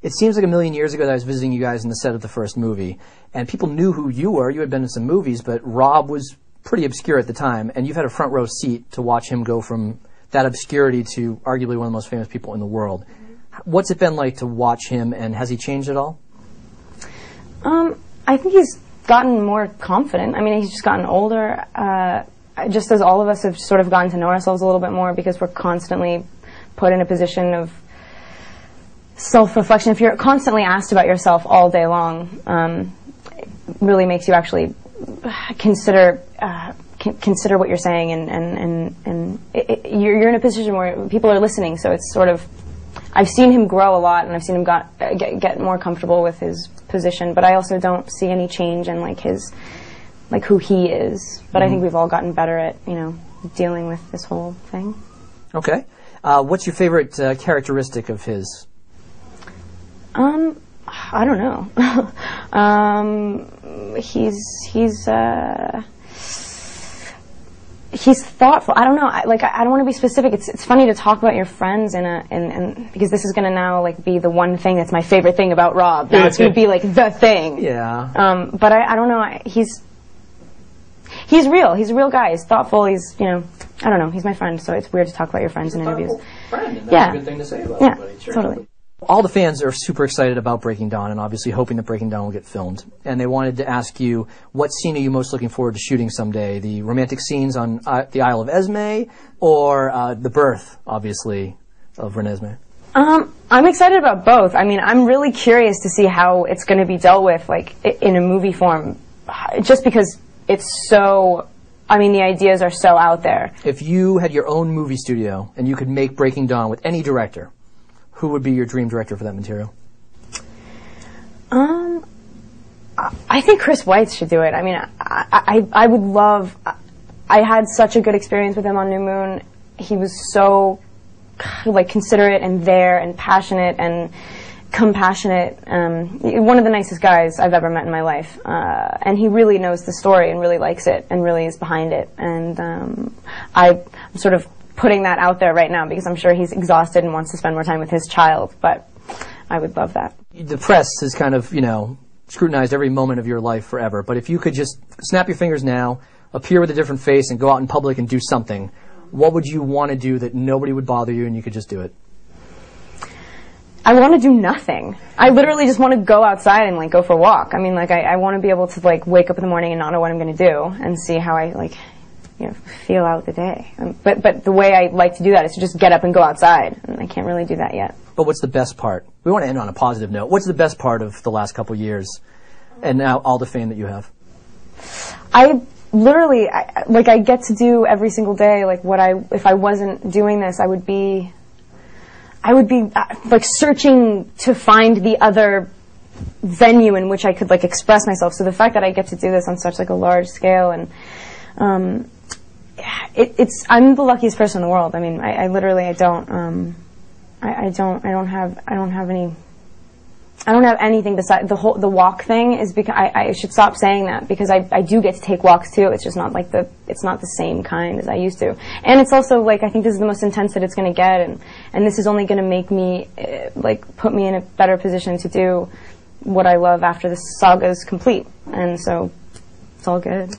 It seems like a million years ago that I was visiting you guys in the set of the first movie, and people knew who you were. You had been in some movies, but Rob was pretty obscure at the time, and you've had a front row seat to watch him go from that obscurity to arguably one of the most famous people in the world. What's it been like to watch him, and has he changed at all? I think he's gotten more confident. I mean, he's just gotten older, just as all of us have sort of gotten to know ourselves a little bit more, because we're constantly put in a position of self-reflection. If you're constantly asked about yourself all day long, it really makes you actually consider what you're saying, and you're in a position where people are listening. So it's sort of, I've seen him grow a lot, and I've seen him get more comfortable with his position. But I also don't see any change in like who he is. But I think we've all gotten better at dealing with this whole thing. Okay, what's your favorite characteristic of his? I don't know. He's thoughtful. I don't know. I don't want to be specific. It's funny to talk about your friends and because this is going to now be the one thing that's my favorite thing about Rob. Now it's going to be the thing. Yeah. But I don't know. He's real. He's a real guy. He's thoughtful. He's I don't know. He's my friend, so it's weird to talk about your friends in interviews. Friend, and that's a good thing to say about somebody. Sure. Totally. All the fans are super excited about Breaking Dawn, and obviously hoping that Breaking Dawn will get filmed. And they wanted to ask you, what scene are you most looking forward to shooting someday? The romantic scenes on the Isle of Esme, or the birth, obviously, of Renesmee? I'm excited about both. I mean, I'm really curious to see how it's going to be dealt with, in a movie form, just because it's so. I mean, the ideas are so out there. If you had your own movie studio and you could make Breaking Dawn with any director, who would be your dream director for that material? I think Chris Weitz should do it. I mean, I would love. I had such a good experience with him on New Moon. He was so considerate and there and passionate and compassionate. One of the nicest guys I've ever met in my life. And he really knows the story and really likes it and really is behind it. And I'm sort of putting that out there right now because I'm sure he's exhausted and wants to spend more time with his child, but I would love that. The press has kind of, scrutinized every moment of your life forever, but if you could just snap your fingers now, appear with a different face, and go out in public and do something, what would you want to do that nobody would bother you and you could just do it? I want to do nothing. I literally just want to go outside and go for a walk. I mean, I want to be able to wake up in the morning and not know what I'm going to do and see how I feel out the day. But the way I like to do that is to just get up and go outside, and I can't really do that yet. But what's the best part? We want to end on a positive note. What's the best part of the last couple years, and now all the fame that you have? I literally, I get to do every single day, if I wasn't doing this, I would be searching to find the other venue in which I could express myself. So the fact that I get to do this on such a large scale, and I'm the luckiest person in the world. I mean, I don't have anything besides the walk thing. Is because I should stop saying that, because I do get to take walks too. It's just not it's not the same kind as I used to. And it's also I think this is the most intense that it's going to get, and this is only going to make me put me in a better position to do what I love after the saga is complete. And so it's all good.